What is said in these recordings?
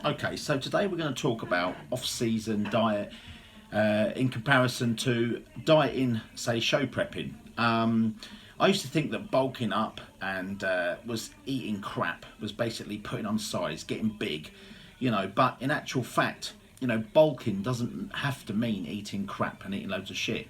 Okay, so today we're going to talk about off-season diet in comparison to dieting, say, show prepping. I used to think that bulking up and was eating crap, was basically putting on size, getting big, but in actual fact, bulking doesn't have to mean eating crap and eating loads of shit.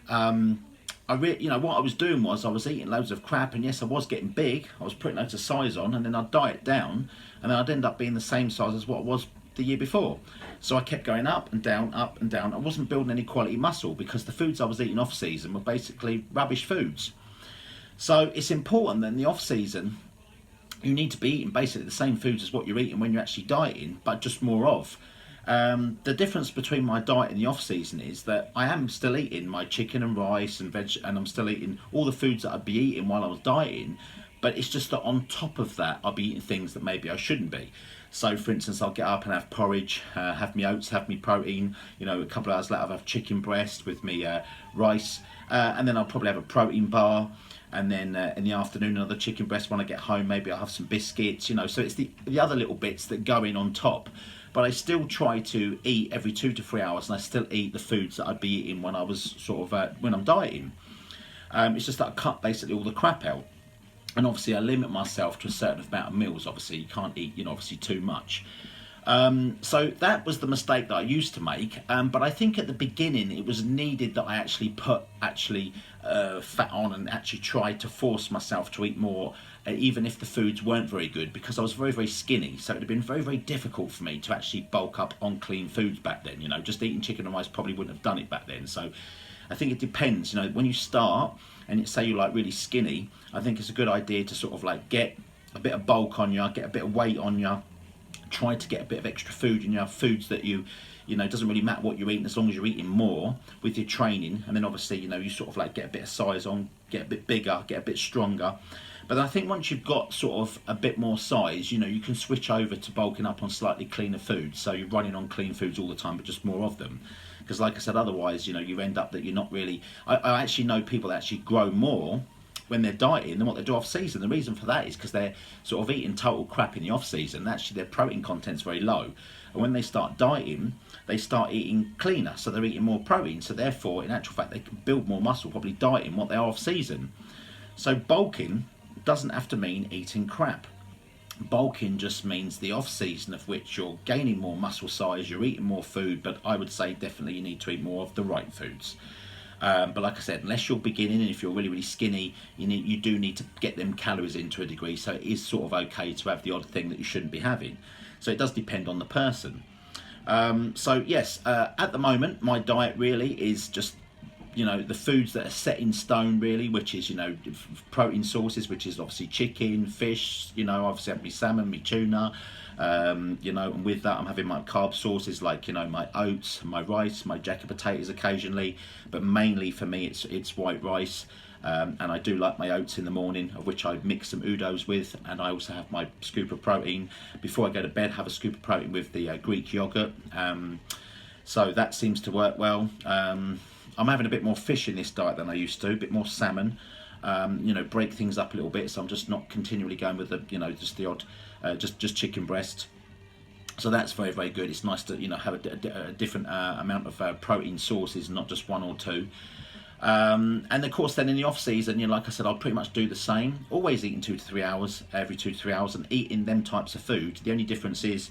What I was doing was I was eating loads of crap, and yes, I was getting big. I was putting loads of size on, and then I'd diet down, and then I'd end up being the same size as what I was the year before. So I kept going up and down, up and down. I wasn't building any quality muscle because the foods I was eating off season were basically rubbish foods. So it's important that in the off season you need to be eating basically the same foods as what you're eating when you're actually dieting, but just more of. The difference between my diet in the off season is that I am still eating my chicken and rice and veg, and I'm still eating all the foods that I'd be eating while I was dieting. But it's just that on top of that, I'll be eating things that maybe I shouldn't be. So, for instance, I'll get up and have porridge, have me oats, have me protein. A couple of hours later, I'll have chicken breast with me rice, and then I'll probably have a protein bar. And then in the afternoon, another chicken breast. When I get home, maybe I'll have some biscuits. So it's the other little bits that go in on top. But I still try to eat every 2 to 3 hours, and I still eat the foods that I'd be eating when I was sort of when I'm dieting. It's just that I cut basically all the crap out, and obviously I limit myself to a certain amount of meals. Obviously, you can't eat, obviously too much. So that was the mistake that I used to make. But I think at the beginning it was needed that I actually put fat on and actually tried to force myself to eat more, even if the foods weren't very good, because I was very, very skinny. So it would have been very, very difficult for me to actually bulk up on clean foods back then. Just eating chicken and rice probably wouldn't have done it back then. So I think it depends. When you start and say you're like really skinny, I think it's a good idea to sort of like get a bit of bulk on you, get a bit of weight on you, try to get a bit of extra food in your foods that it doesn't really matter what you're eating as long as you're eating more with your training. And then obviously you sort of like get a bit of size on, get a bit bigger, get a bit stronger. But I think once you've got sort of a bit more size, you can switch over to bulking up on slightly cleaner foods. So you're running on clean foods all the time, but just more of them. Because like I said, otherwise you end up that you're not really. I actually know people that actually grow more when they're dieting than what they do off season. The reason for that is because they're sort of eating total crap in the off season. Actually, their protein content's very low, and when they start dieting, they start eating cleaner, so they're eating more protein. So therefore, in actual fact, they can build more muscle probably dieting what they are off season. So bulking doesn't have to mean eating crap. Bulking just means the off season of which you're gaining more muscle size, you're eating more food, but I would say definitely you need to eat more of the right foods. But like I said, unless you're beginning and if you're really, really skinny, you do need to get them calories in to a degree. So it is sort of okay to have the odd thing that you shouldn't be having. So it does depend on the person. So yes, at the moment, my diet really is just, the foods that are set in stone really, which is, protein sources, which is obviously chicken, fish, obviously I have my salmon, my tuna, and with that I'm having my carb sources like, my oats, my rice, my jacket potatoes occasionally, but mainly for me it's white rice. And I do like my oats in the morning, of which I mix some udos with, and I also have my scoop of protein. Before I go to bed, have a scoop of protein with the Greek yogurt. So that seems to work well. I'm having a bit more fish in this diet than I used to, a bit more salmon. Break things up a little bit, so I'm just not continually going with the, just the odd, just chicken breast. So that's very, very good. It's nice to, have a different amount of protein sources, not just one or two. And of course then in the off season, like I said, I'll pretty much do the same, always eating 2 to 3 hours, every 2 to 3 hours, and eating them types of food. The only difference is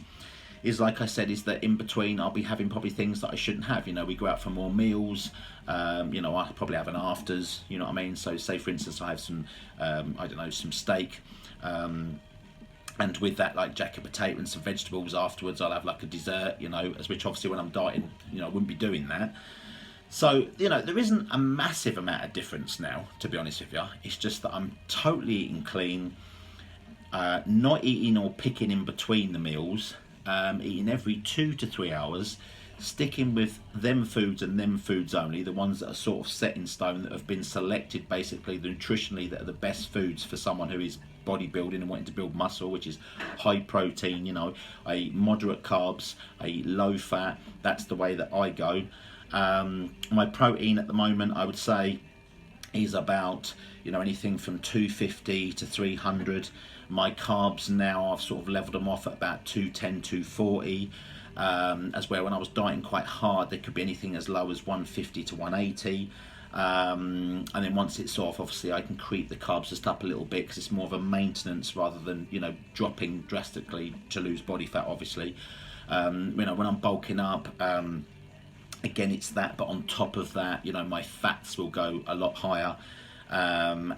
like I said, is that in between I'll be having probably things that I shouldn't have. We go out for more meals, I'll probably have an afters, you know what I mean? So say for instance I have some, some steak, and with that like jacket potato and some vegetables afterwards. I'll have like a dessert, as which obviously when I'm dieting, I wouldn't be doing that. So, there isn't a massive amount of difference now, to be honest with you. It's just that I'm totally eating clean, not eating or picking in between the meals, eating every 2 to 3 hours, sticking with them foods and them foods only, the ones that are sort of set in stone, that have been selected basically nutritionally, that are the best foods for someone who is bodybuilding and wanting to build muscle, which is high protein, I eat moderate carbs, I eat low fat. That's the way that I go. My protein at the moment, I would say, is about, you know, anything from 250 to 300. My carbs now, I've sort of leveled them off at about 210, 240. As where when I was dieting quite hard, they could be anything as low as 150 to 180. And then once it's off, obviously I can creep the carbs just up a little bit, because it's more of a maintenance rather than, you know, dropping drastically to lose body fat, obviously. You know, when I'm bulking up, again, it's that, but on top of that, you know, my fats will go a lot higher. But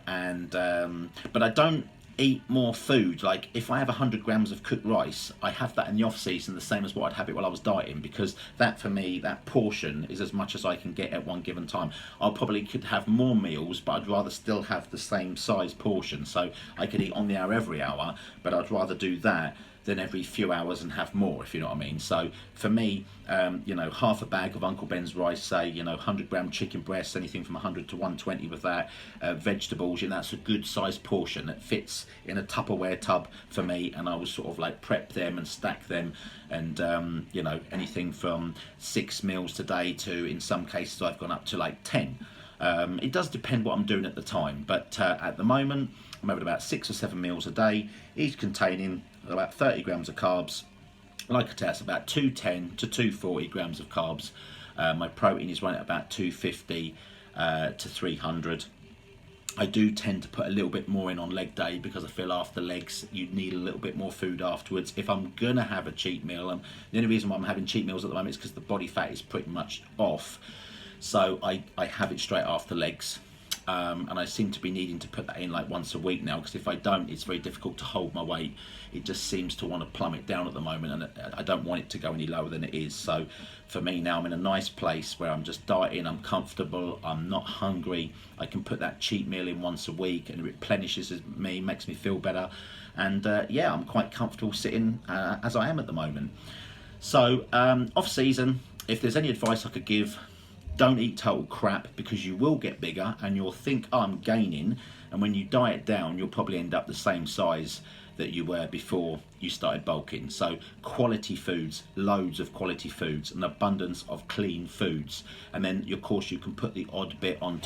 I don't eat more food. Like, if I have 100 grams of cooked rice, I have that in the off season the same as what I'd have it while I was dieting, because that, for me, that portion is as much as I can get at one given time. I probably could have more meals, but I'd rather still have the same size portion. So I could eat on the hour every hour, but I'd rather do that than every few hours and have more, if you know what I mean. So for me, you know, half a bag of Uncle Ben's rice, say, you know, 100-gram chicken breasts, anything from 100 to 120 with that, vegetables, you know, that's a good sized portion that fits in a Tupperware tub for me, and I will sort of like prep them and stack them, and you know, anything from 6 meals today to, in some cases, I've gone up to like 10. It does depend what I'm doing at the time, but at the moment I'm having about 6 or 7 meals a day, each containing about 30 grams of carbs. Like I test, about 210 to 240 grams of carbs. My protein is running at about 250 to 300. I do tend to put a little bit more in on leg day, because I feel after legs you need a little bit more food afterwards. If I'm gonna have a cheat meal, the only reason why I'm having cheat meals at the moment is because the body fat is pretty much off. So I have it straight after legs. And I seem to be needing to put that in like once a week now, because if I don't, it's very difficult to hold my weight. It just seems to want to plummet down at the moment, and I don't want it to go any lower than it is. So for me now, I'm in a nice place where I'm just dieting, I'm comfortable, I'm not hungry. I can put that cheat meal in once a week, and it replenishes me, makes me feel better. And yeah, I'm quite comfortable sitting as I am at the moment. So off season, if there's any advice I could give, don't eat total crap, because you will get bigger and you'll think, oh, I'm gaining, and when you diet down you'll probably end up the same size that you were before you started bulking. So quality foods, loads of quality foods, an abundance of clean foods, and then of course you can put the odd bit on top.